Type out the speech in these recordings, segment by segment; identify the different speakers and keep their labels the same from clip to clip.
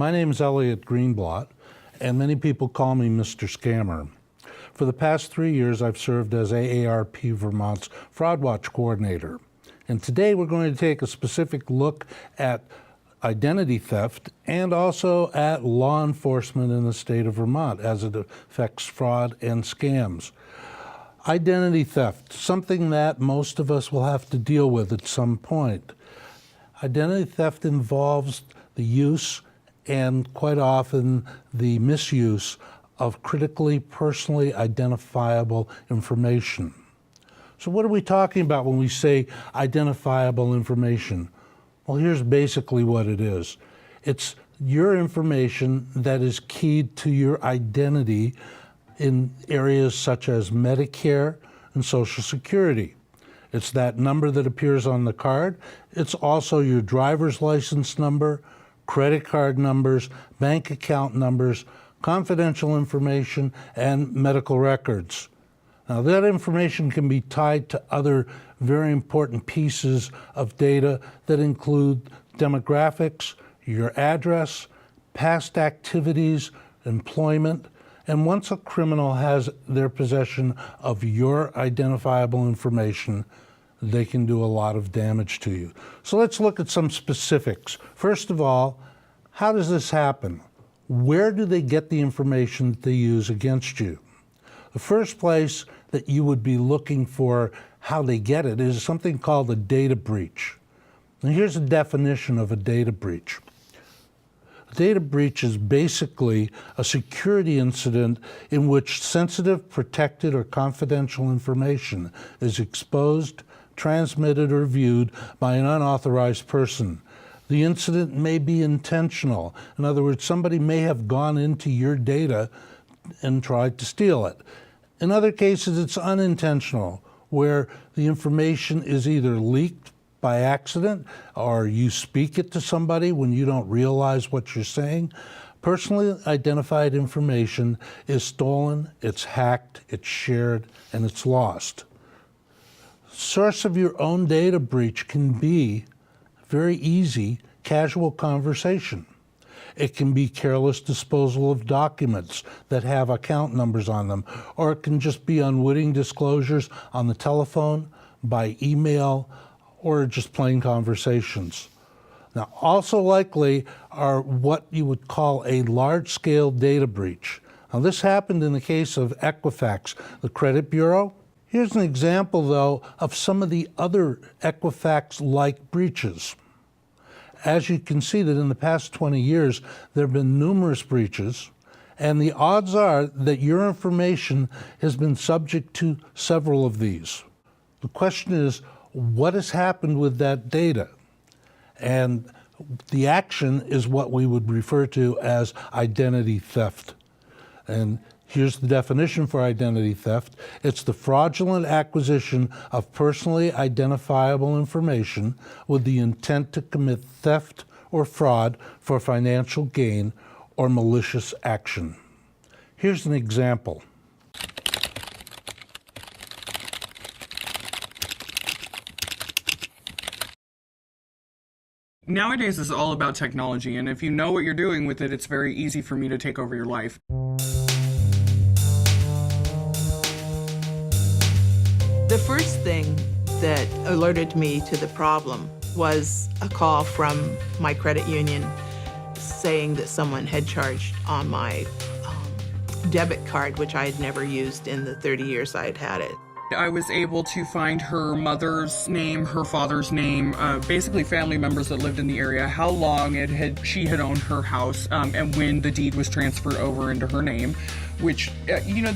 Speaker 1: My name is Elliott Greenblott, and many people call me Mr. Scammer. For the past 3 years, I've served as AARP Vermont's Fraud Watch Coordinator. And today we're going to take a specific look at identity theft and also at law enforcement in the state of Vermont as it affects fraud and scams. Identity theft, something that most of us will have to deal with at some point. Identity theft involves the use and quite often the misuse of critically personally identifiable information. So what are we talking about when we say identifiable information? Well, here's basically what it is. It's your information that is keyed to your identity in areas such as Medicare and Social Security. It's that number that appears on the card. It's also your driver's license number, credit card numbers, bank account numbers, confidential information, and medical records. Now, that information can be tied to other very important pieces of data that include demographics, your address, past activities, employment, and once a criminal has their possession of your identifiable information, they can do a lot of damage to you. So let's look at some specifics. First of all, how does this happen? Where do they get the information that they use against you? The first place that you would be looking for how they get it is something called a data breach. And here's a definition of a data breach. A data breach is basically a security incident in which sensitive, protected, or confidential information is exposed, transmitted, or viewed by an unauthorized person. The incident may be intentional. In other words, somebody may have gone into your data and tried to steal it. In other cases, it's unintentional, where the information is either leaked by accident or you speak it to somebody when you don't realize what you're saying. Personally identified information is stolen, it's hacked, it's shared, and it's lost. Source of your own data breach can be very easy, casual conversation. It can be careless disposal of documents that have account numbers on them, or it can just be unwitting disclosures on the telephone, by email, or just plain conversations. Now, also likely are what you would call a large-scale data breach. Now, this happened in the case of Equifax, the credit bureau. Here's an example, though, of some of the other Equifax-like breaches. As you can see that in the past 20 years, there have been numerous breaches, and the odds are that your information has been subject to several of these. The question is, what has happened with that data? And the action is what we would refer to as identity theft. And here's the definition for identity theft. It's the fraudulent acquisition of personally identifiable information with the intent to commit theft or fraud for financial gain or malicious action. Here's an example.
Speaker 2: Nowadays, it's all about technology, and if you know what you're doing with it, it's very easy for me to take over your life.
Speaker 3: The first thing that alerted me to the problem was a call from my credit union saying that someone had charged on my debit card, which I had never used in the 30 years I had had it.
Speaker 2: I was able to find her mother's name, her father's name, basically family members that lived in the area, how long she had owned her house, and when the deed was transferred over into her name, which,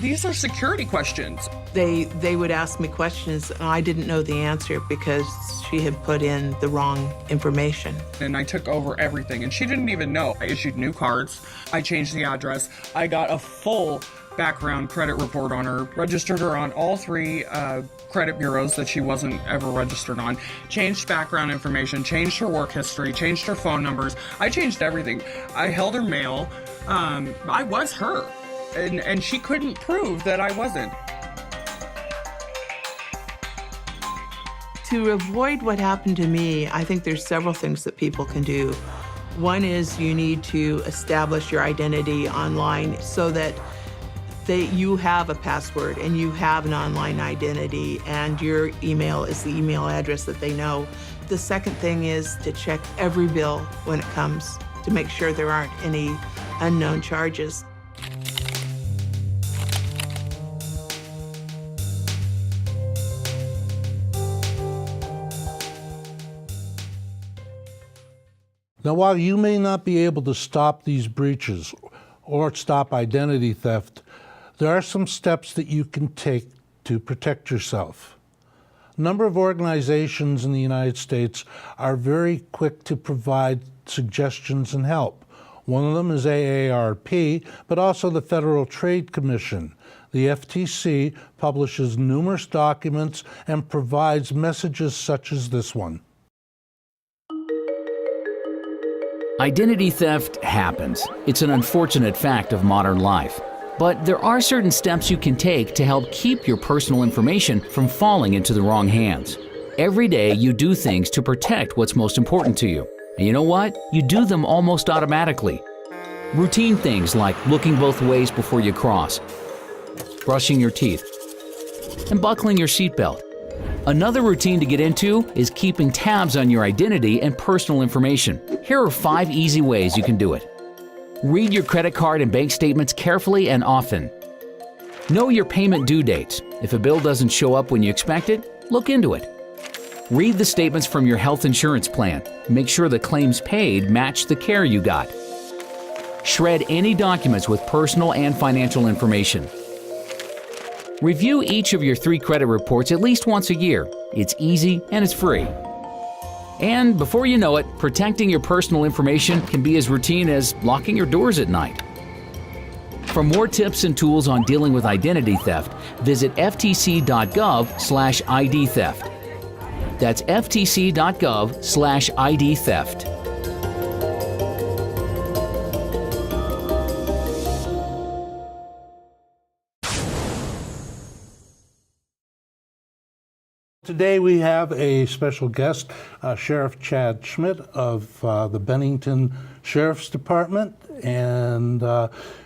Speaker 2: these are security questions.
Speaker 3: They would ask me questions, and I didn't know the answer because she had put in the wrong information.
Speaker 2: And I took over everything, and she didn't even know. I issued new cards, I changed the address, I got a full background credit report on her, registered her on all 3 credit bureaus that she wasn't ever registered on, changed background information, changed her work history, changed her phone numbers. I changed everything. I held her mail. I was her, and she couldn't prove that I wasn't.
Speaker 3: To avoid what happened to me, I think there's several things that people can do. One is you need to establish your identity online so that you have a password and you have an online identity and your email is the email address that they know. The second thing is to check every bill when it comes to make sure there aren't any unknown charges.
Speaker 1: Now, while you may not be able to stop these breaches or stop identity theft, there are some steps that you can take to protect yourself. A number of organizations in the United States are very quick to provide suggestions and help. One of them is AARP, but also the Federal Trade Commission. The FTC publishes numerous documents and provides messages such as this one.
Speaker 4: Identity theft happens. It's an unfortunate fact of modern life. But there are certain steps you can take to help keep your personal information from falling into the wrong hands. Every day you do things to protect what's most important to you. And you know what? You do them almost automatically. Routine things like looking both ways before you cross, brushing your teeth, and buckling your seatbelt. Another routine to get into is keeping tabs on your identity and personal information. Here are 5 easy ways you can do it. Read your credit card and bank statements carefully and often. Know your payment due dates. If a bill doesn't show up when you expect it, look into it. Read the statements from your health insurance plan. Make sure the claims paid match the care you got. Shred any documents with personal and financial information. Review each of your 3 credit reports at least once a year. It's easy and it's free. And before you know it, protecting your personal information can be as routine as locking your doors at night. For more tips and tools on dealing with identity theft, visit ftc.gov/ID theft. That's ftc.gov/ID theft.
Speaker 1: Today we have a special guest, Sheriff Chad Schmidt of the Bennington Sheriff's Department. And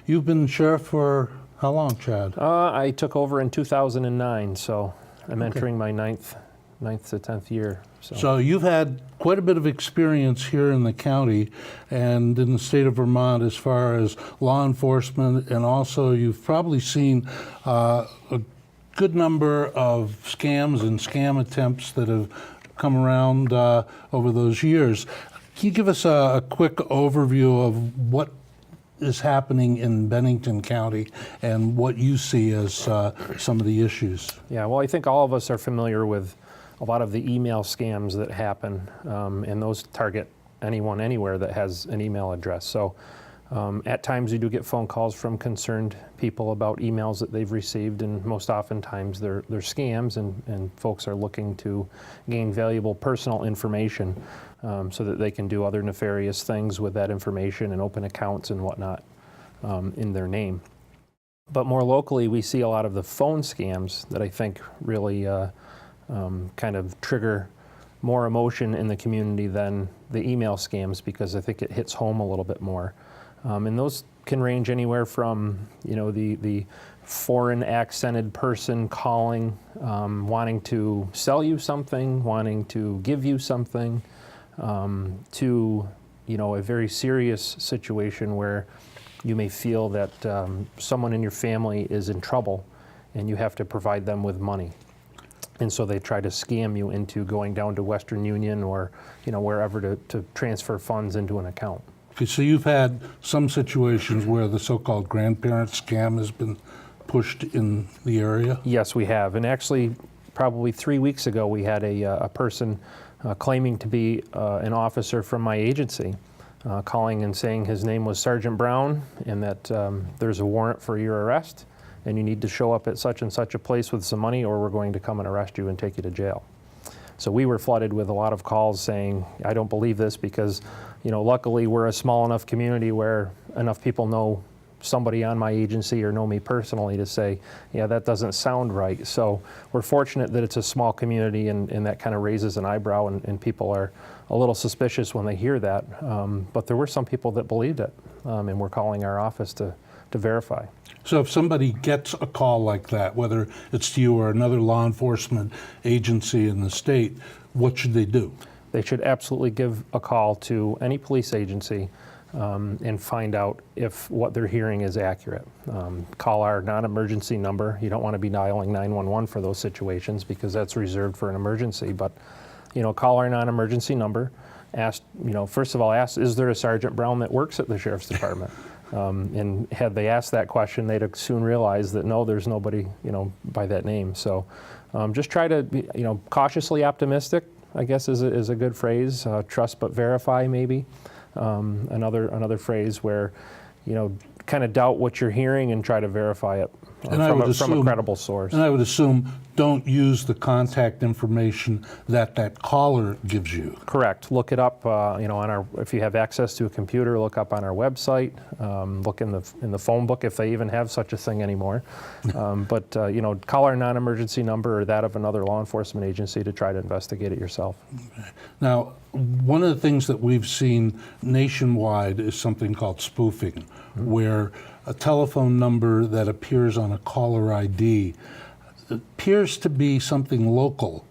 Speaker 1: you've been sheriff for how long, Chad?
Speaker 5: I took over in 2009, so I'm entering my ninth to 10th year.
Speaker 1: So you've had quite a bit of experience here in the county and in the state of Vermont as far as law enforcement, and also you've probably seen a good number of scams and scam attempts that have come around over those years. Can you give us a quick overview of what is happening in Bennington County and what you see as some of the issues?
Speaker 5: Yeah, well, I think all of us are familiar with a lot of the email scams that happen, and those target anyone, anywhere that has an email address. So at times you do get phone calls from concerned people about emails that they've received, and most oftentimes they're scams, and folks are looking to gain valuable personal information so that they can do other nefarious things with that information and open accounts and whatnot in their name. But more locally, we see a lot of the phone scams that I think really kind of trigger more emotion in the community than the email scams, because I think it hits home a little bit more. And those can range anywhere from, the foreign accented person calling, wanting to sell you something, wanting to give you something, to, a very serious situation where you may feel that someone in your family is in trouble and you have to provide them with money. And so they try to scam you into going down to Western Union or, wherever to transfer funds into an account.
Speaker 1: Okay, so you've had some situations where the so-called grandparent scam has been pushed in the area?
Speaker 5: Yes, we have. And actually, probably 3 weeks ago, we had a person claiming to be an officer from my agency, calling and saying his name was Sergeant Brown, and that there's a warrant for your arrest, and you need to show up at such and such a place with some money, or we're going to come and arrest you and take you to jail. So we were flooded with a lot of calls saying, I don't believe this, because luckily we're a small enough community where enough people know somebody on my agency or know me personally to say, yeah, that doesn't sound right. So we're fortunate that it's a small community, and that kind of raises an eyebrow, and people are a little suspicious when they hear that. But there were some people that believed it, and we're calling our office to verify.
Speaker 1: So if somebody gets a call like that, whether it's to you or another law enforcement agency in the state, what should they do?
Speaker 5: They should absolutely give a call to any police agency and find out if what they're hearing is accurate. Call our non-emergency number. You don't want to be dialing 911 for those situations because that's reserved for an emergency. But, call our non-emergency number. Ask, first of all, ask, is there a Sergeant Brown that works at the Sheriff's Department? And had they asked that question, they'd soon realize that no, there's nobody, by that name. So just try to be, cautiously optimistic, I guess is a good phrase. Trust but verify, maybe. Another phrase where, kind of doubt what you're hearing and try to verify it from a credible source.
Speaker 1: And I would assume don't use the contact information that caller gives you.
Speaker 5: Correct. Look it up. If you have access to a computer, look up on our website. Look in the phone book if they even have such a thing anymore. But call our non-emergency number or that of another law enforcement agency to try to investigate it yourself.
Speaker 1: Okay. Now, one of the things that we've seen nationwide is something called spoofing, where a telephone number that appears on a caller ID appears to be something local,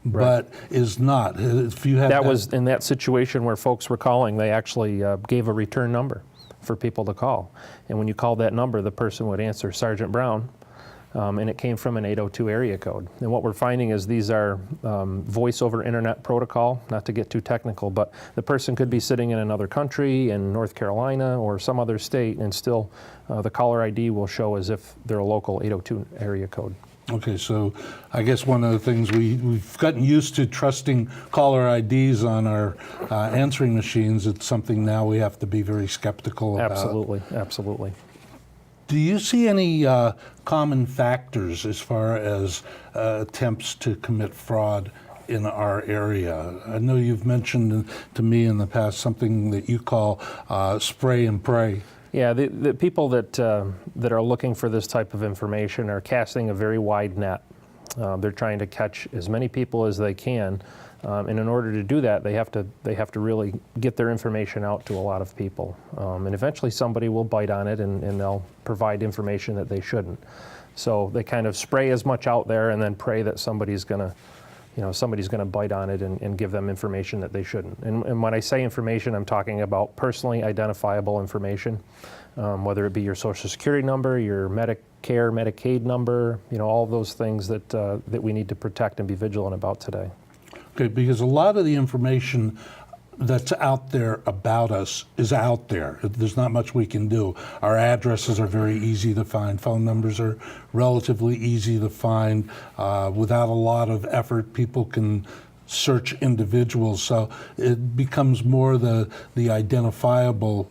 Speaker 1: but is not. If you have
Speaker 5: that was in that situation where folks were calling, they actually gave a return number for people to call. And when you called that number, the person would answer Sergeant Brown, and it came from an 802 area code. And what we're finding is these are voice over internet protocol, not to get too technical, but the person could be sitting in another country, in North Carolina or some other state, and still the caller ID will show as if they're a local 802 area code.
Speaker 1: Okay, so I guess one of the things we've gotten used to trusting caller IDs on our answering machines. It's something now we have to be very skeptical about.
Speaker 5: Absolutely.
Speaker 1: Do you see any common factors as far as attempts to commit fraud in our area? I know you've mentioned to me in the past something that you call spray and pray.
Speaker 5: Yeah, the people that are looking for this type of information are casting a very wide net. They're trying to catch as many people as they can, and in order to do that, they have to really get their information out to a lot of people. And eventually, somebody will bite on it, and they'll provide information that they shouldn't. So they kind of spray as much out there, and then pray that somebody's going to bite on it and give them information that they shouldn't. And when I say information, I'm talking about personally identifiable information, whether it be your Social Security number, your Medicare, Medicaid number, all of those things that we need to protect and be vigilant about today.
Speaker 1: Okay, because a lot of the information that's out there about us is out there. There's not much we can do. Our addresses are very easy to find. Phone numbers are relatively easy to find. Without a lot of effort, people can search individuals. So it becomes more the identifiable,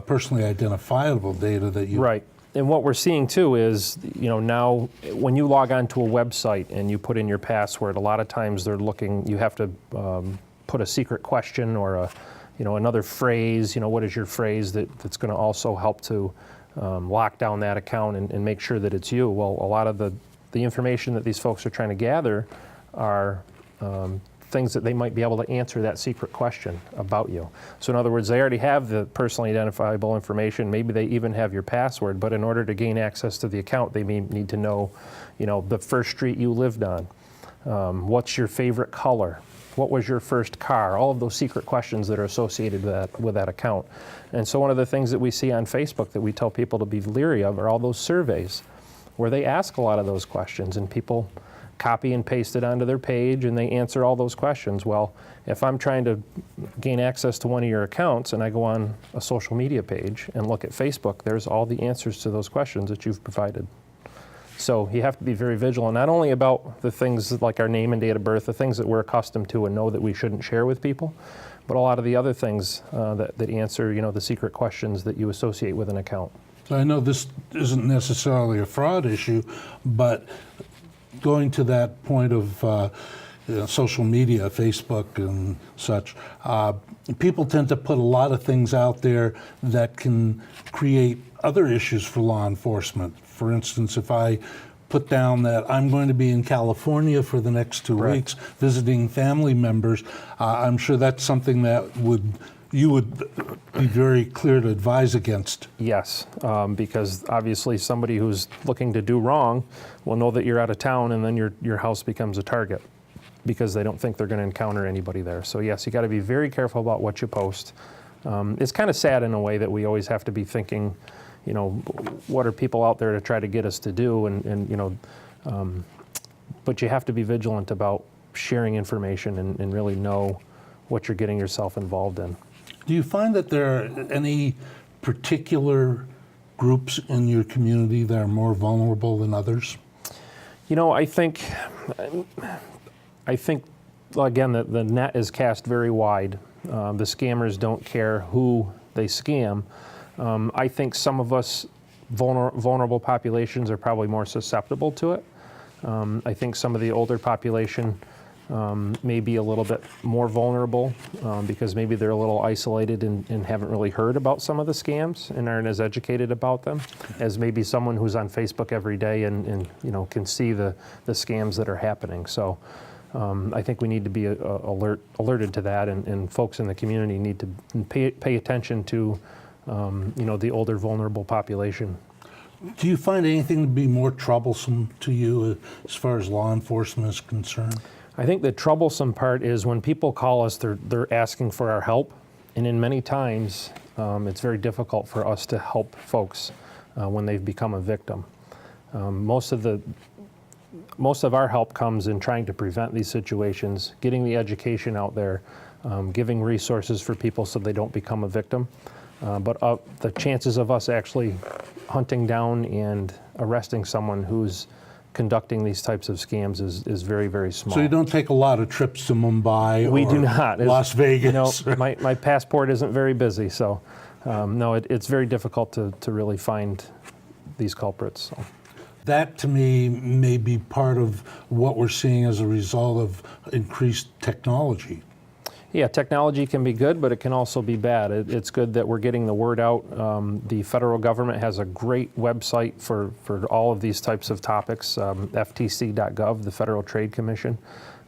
Speaker 1: personally identifiable data that you...
Speaker 5: Right. And what we're seeing too is, now when you log on to a website and you put in your password, a lot of times they're looking, you have to put a secret question or another phrase. What is your phrase that's going to also help to lock down that account and make sure that it's you? Well, a lot of the information that these folks are trying to gather are things that they might be able to answer that secret question about you. So in other words, they already have the personally identifiable information. Maybe they even have your password, but in order to gain access to the account, they may need to know, the first street you lived on. What's your favorite color? What was your first car? All of those secret questions that are associated with that account. And so one of the things that we see on Facebook that we tell people to be leery of are all those surveys where they ask a lot of those questions and people copy and paste it onto their page and they answer all those questions. Well, if I'm trying to gain access to one of your accounts and I go on a social media page and look at Facebook, there's all the answers to those questions that you've provided. So you have to be very vigilant, not only about the things like our name and date of birth, the things that we're accustomed to and know that we shouldn't share with people, but a lot of the other things that answer, the secret questions that you associate with an account.
Speaker 1: So I know this isn't necessarily a fraud issue, but going to that point of social media, Facebook and such, people tend to put a lot of things out there that can create other issues for law enforcement. For instance, if I put down that I'm going to be in California for the next 2 weeks visiting family members, I'm sure that's something that you would be very clear to advise against.
Speaker 5: Yes, because obviously somebody who's looking to do wrong will know that you're out of town, and then your house becomes a target because they don't think they're going to encounter anybody there. So yes, you got to be very careful about what you post. It's kind of sad in a way that we always have to be thinking, you know, what are people out there to try to get us to do, and you know, but you have to be vigilant about sharing information and really know what you're getting yourself involved in.
Speaker 1: Do you find that there are any particular groups in your community that are more vulnerable than others?
Speaker 5: You know, I think well, again, the net is cast very wide. The scammers don't care who they scam. I think some of us vulnerable populations are probably more susceptible to it. I think some of the older population may be a little bit more vulnerable because maybe they're a little isolated and haven't really heard about some of the scams and aren't as educated about them as maybe someone who's on Facebook every day and you know, can see the scams that are happening. So I think we need to be alerted to that, and folks in the community need to pay attention to you know, the older vulnerable population.
Speaker 1: Do you find anything to be more troublesome to you as far as law enforcement is concerned?
Speaker 5: I think the troublesome part is when people call us, they're asking for our help, and in many times it's very difficult for us to help folks when they've become a victim. Most of our help comes in trying to prevent these situations, getting the education out there, giving resources for people so they don't become a victim. But the chances of us actually hunting down and arresting someone who's conducting these types of scams is very, very small.
Speaker 1: So you don't take a lot of trips to Mumbai
Speaker 5: We
Speaker 1: or
Speaker 5: do not.
Speaker 1: Las Vegas?
Speaker 5: You know, my passport isn't very busy, so no, it's very difficult to really find these culprits. So.
Speaker 1: That, to me, may be part of what we're seeing as a result of increased technology.
Speaker 5: Yeah, technology can be good, but it can also be bad. It's good that we're getting the word out. The federal government has a great website for all of these types of topics, ftc.gov, the Federal Trade Commission.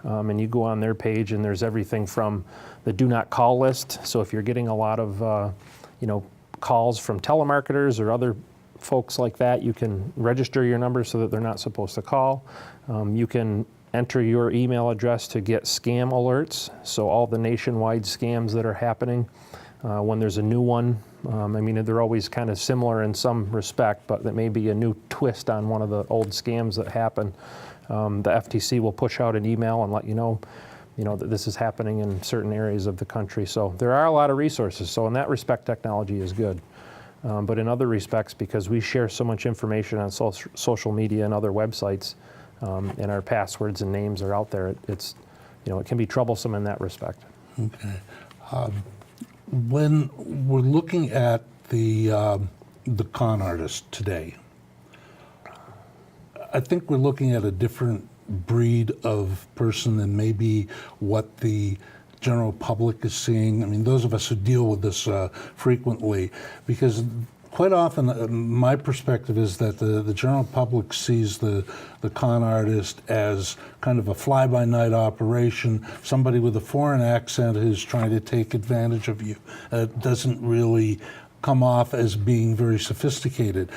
Speaker 5: And you go on their page, and there's everything from the do not call list. So if you're getting a lot of you know, calls from telemarketers or other folks like that, you can register your number so that they're not supposed to call. You can enter your email address to get scam alerts, so all the nationwide scams that are happening. When there's a new one, I mean, they're always kind of similar in some respect, but that may be a new twist on one of the old scams that happen. The FTC will push out an email and let you know that this is happening in certain areas of the country. So there are a lot of resources. So in that respect, technology is good. But in other respects, because we share so much information on social media and other websites, and our passwords and names are out there, it's, you know, it can be troublesome in that respect.
Speaker 1: Okay. When we're looking at the con artist today, I think we're looking at a different breed of person than maybe what the general public is seeing. I mean, those of us who deal with this frequently, because quite often my perspective is that the general public sees the con artist as kind of a fly-by-night operation, somebody with a foreign accent who's trying to take advantage of you. It doesn't really come off as being very sophisticated.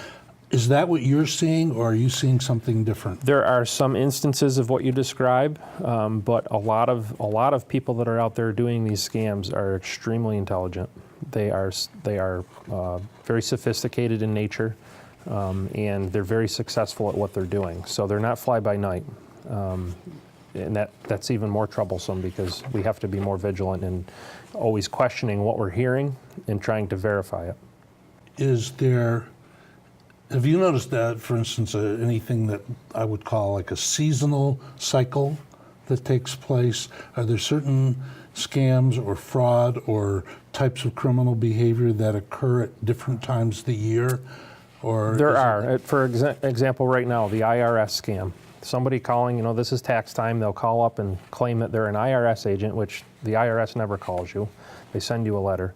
Speaker 1: Is that what you're seeing, or are you seeing something different?
Speaker 5: There are some instances of what you describe, but a lot of people that are out there doing these scams are extremely intelligent. They are very sophisticated in nature, and they're very successful at what they're doing. So they're not fly-by-night, and that's even more troublesome because we have to be more vigilant and always questioning what we're hearing and trying to verify it. Have you noticed that, for instance, anything that I would call like a seasonal cycle that takes place? Are there certain scams or fraud or types of criminal behavior that occur at different times of the year? Or there are. For example, right now, the IRS scam. somebody calling, this is tax time, they'll call up and claim that they're an IRS agent, which the IRS never calls you. They send you a letter.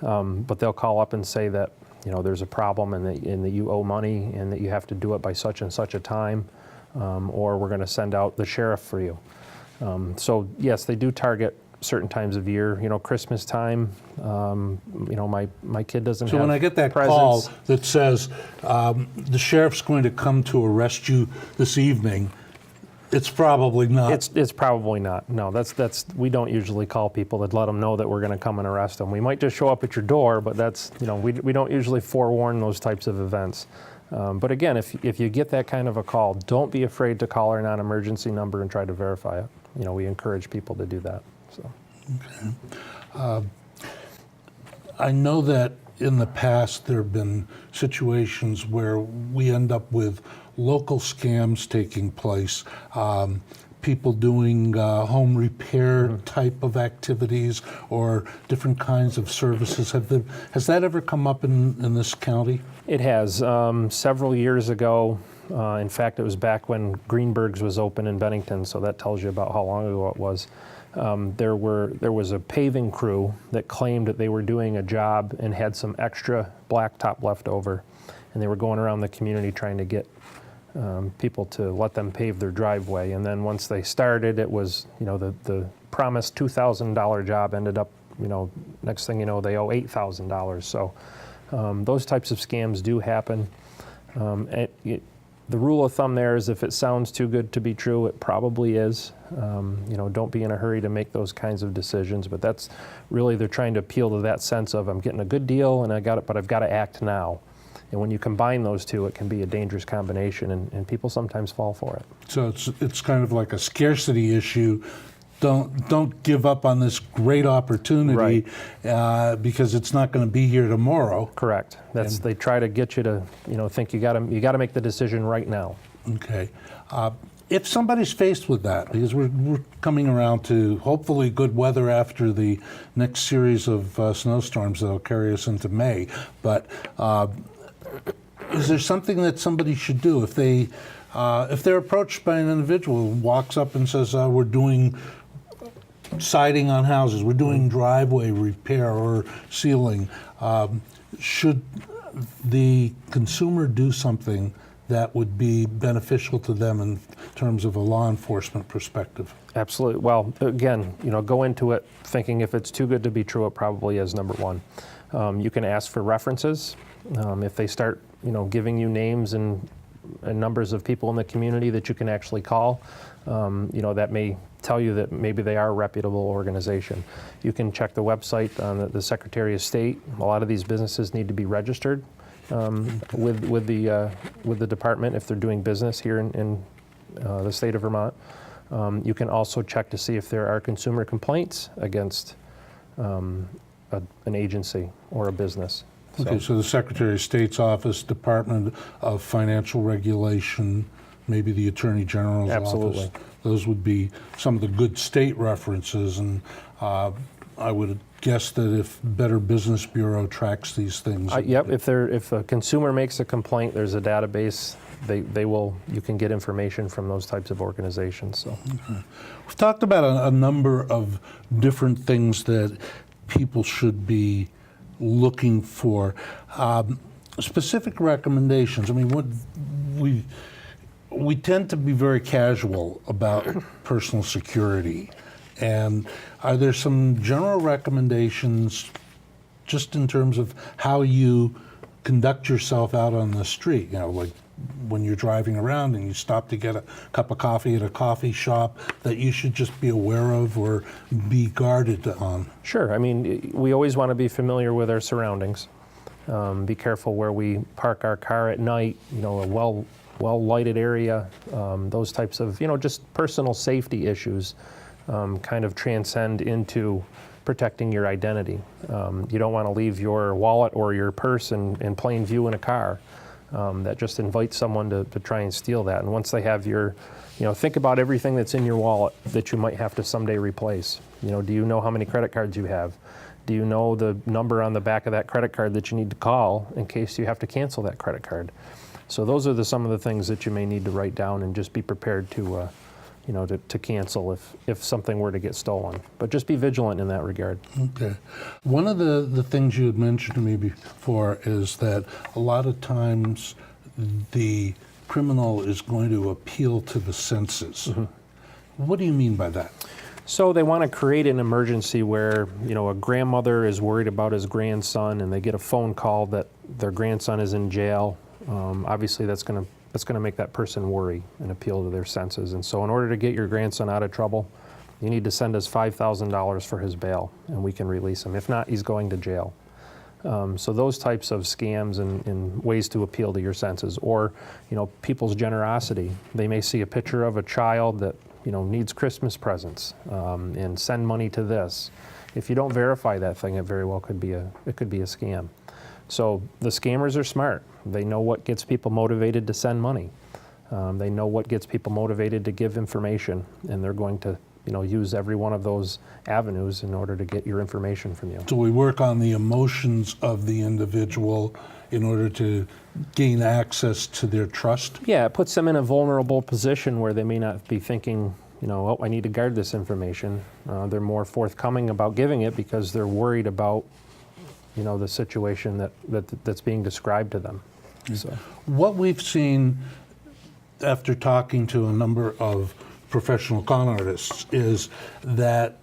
Speaker 5: But they'll call up and say that, there's a problem and that you owe money and that you have to do it by such and such a time, or we're going to send out the sheriff for you. So yes, they do target certain times of year. Christmas time. My kid doesn't have.
Speaker 1: So when I get that
Speaker 5: presents.
Speaker 1: call that says the sheriff's going to come to arrest you this evening, it's probably not.
Speaker 5: It's probably not. No, that's we don't usually call people to let them know that we're going to come and arrest them. We might just show up at your door, but that's we don't usually forewarn those types of events. But again, if you get that kind of a call, don't be afraid to call our non-emergency number and try to verify it. We encourage people to do that. So.
Speaker 1: Okay. I know that in the past there have been situations where we end up with local scams taking place, people doing home repair type of activities or different kinds of services. Has that ever come up in this county?
Speaker 5: It has. Several years ago, in fact, it was back when Greenberg's was open in Bennington, so that tells you about how long ago it was. There was a paving crew that claimed that they were doing a job and had some extra blacktop left over, and they were going around the community trying to get people to let them pave their driveway. And then once they started, it was, the promised $2,000 job ended up, next thing you know, they owe $8,000. So those types of scams do happen. The rule of thumb there is if it sounds too good to be true, it probably is. Don't be in a hurry to make those kinds of decisions, but that's really, they're trying to appeal to that sense of I'm getting a good deal and but I've got to act now. And when you combine those two, it can be a dangerous combination, and people sometimes fall for it.
Speaker 1: So it's kind of like a scarcity issue. Don't give up on this great opportunity,
Speaker 5: right.
Speaker 1: Because it's not going to be here tomorrow.
Speaker 5: Correct. They try to get you to think you got to make the decision right now.
Speaker 1: Okay. If somebody's faced with that, because we're coming around to hopefully good weather after the next series of snowstorms that'll carry us into May, but is there something that somebody should do if they're approached by an individual who walks up and says, we're doing siding on houses, we're doing driveway repair or sealing, should the consumer do something that would be beneficial to them in terms of a law enforcement perspective?
Speaker 5: Absolutely. Well, again, go into it thinking if it's too good to be true, it probably is, number one. You can ask for references. If they start, giving you names and numbers of people in the community that you can actually call, that may tell you that maybe they are a reputable organization. You can check the website on the Secretary of State. A lot of these businesses need to be registered with the department if they're doing business here in the state of Vermont. You can also check to see if there are consumer complaints against an agency or a business.
Speaker 1: Okay, so the Secretary of State's office, Department of Financial Regulation, maybe the Attorney General's
Speaker 5: Absolutely.
Speaker 1: office. Those would be some of the good state references, and I would guess that if Better Business Bureau tracks these things.
Speaker 5: Yep, if a consumer makes a complaint, there's a database. You can get information from those types of organizations. So.
Speaker 1: Okay. We've talked about a number of different things that people should be looking for. Specific recommendations. I mean, what we tend to be very casual about personal security. And are there some general recommendations just in terms of how you conduct yourself out on the street? Like when you're driving around and you stop to get a cup of coffee at a coffee shop that you should just be aware of or be guarded on?
Speaker 5: Sure. I mean, we always want to be familiar with our surroundings. Be careful where we park our car at night, a well-lighted area, those types of, just personal safety issues kind of transcend into protecting your identity. You don't want to leave your wallet or your purse in plain view in a car. That just invites someone to try and steal that. And once they have think about everything that's in your wallet that you might have to someday replace. Do you know how many credit cards you have? Do you know the number on the back of that credit card that you need to call in case you have to cancel that credit card? So those are some of the things that you may need to write down and just be prepared to, to cancel if something were to get stolen. But just be vigilant in that regard.
Speaker 1: Okay. One of the things you had mentioned to me before is that a lot of times the criminal is going to appeal to the senses. Mm-hmm. What do you mean by that?
Speaker 5: So they want to create an emergency where, a grandmother is worried about his grandson and they get a phone call that their grandson is in jail. Obviously that's going to make that person worry and appeal to their senses. And so in order to get your grandson out of trouble, you need to send us $5,000 for his bail and we can release him. If not, he's going to jail. So those types of scams and ways to appeal to your senses, or people's generosity. They may see a picture of a child that needs Christmas presents and send money to this. If you don't verify that thing, it very well could be a scam. So the scammers are smart. They know what gets people motivated to send money. They know what gets people motivated to give information, and they're going to use every one of those avenues in order to get your information from you.
Speaker 1: So we work on the emotions of the individual in order to gain access to their trust?
Speaker 5: Yeah, it puts them in a vulnerable position where they may not be thinking, oh, I need to guard this information. They're more forthcoming about giving it because they're worried about, the situation that's being described to them. So.
Speaker 1: What we've seen after talking to a number of professional con artists is that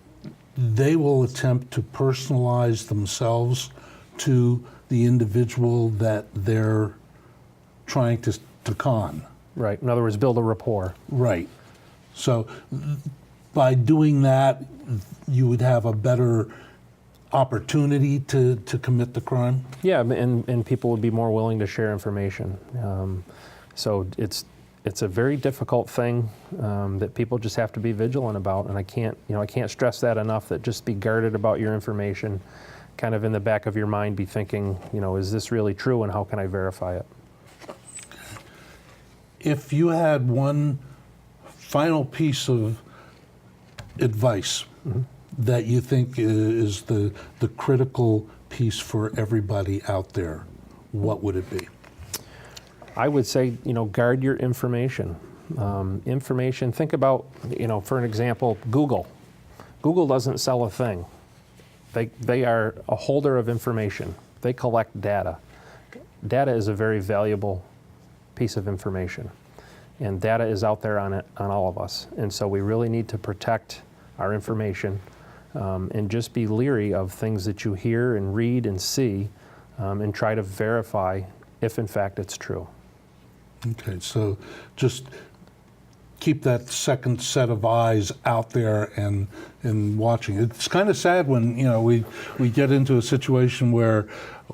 Speaker 1: they will attempt to personalize themselves to the individual that they're trying to con.
Speaker 5: Right. In other words, build a rapport.
Speaker 1: Right. So by doing that, you would have a better opportunity to commit the crime?
Speaker 5: Yeah, and people would be more willing to share information. So it's a very difficult thing that people just have to be vigilant about, and I can't stress that enough, that just be guarded about your information. Kind of in the back of your mind be thinking, is this really true and how can I verify it?
Speaker 1: If you had one final piece of advice that you think is the critical piece for everybody out there, what would it be?
Speaker 5: I would say, guard your information. Information, think about, for an example, Google. Google doesn't sell a thing. They are a holder of information. They collect data. Data is a very valuable piece of information. And data is out there on all of us. And so we really need to protect our information and just be leery of things that you hear and read and see and try to verify if in fact it's true.
Speaker 1: Okay, so just keep that second set of eyes out there and watching. It's kind of sad when we get into a situation where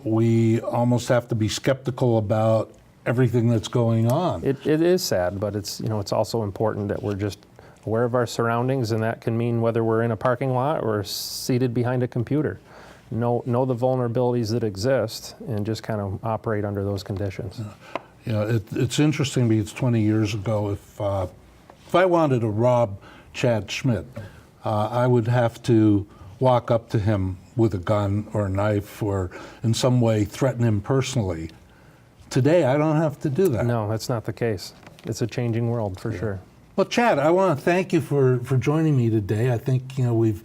Speaker 1: we almost have to be skeptical about everything that's going on.
Speaker 5: It is sad, but it's also important that we're just aware of our surroundings, and that can mean whether we're in a parking lot or seated behind a computer. Know the vulnerabilities that exist and just kind of operate under those conditions.
Speaker 1: It's interesting because 20 years ago, if I wanted to rob Chad Schmidt, I would have to walk up to him with a gun or a knife or in some way threaten him personally. Today, I don't have to do that.
Speaker 5: No, that's not the case. It's a changing world for sure.
Speaker 1: Well, Chad, I want to thank you for joining me today. I think we've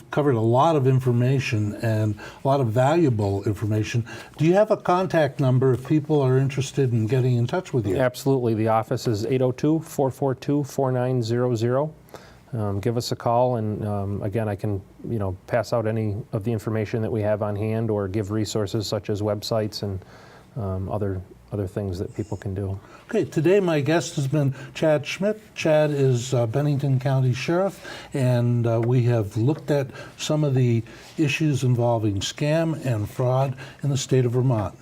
Speaker 1: covered a lot of information and a lot of valuable information. Do you have a contact number if people are interested in getting in touch with you?
Speaker 5: Absolutely. The office is 802-442-4900. Give us a call, and again, I can pass out any of the information that we have on hand, or give resources such as websites and other things that people can do.
Speaker 1: Okay, today my guest has been Chad Schmidt. Chad is Bennington County Sheriff, and we have looked at some of the issues involving scam and fraud in the state of Vermont.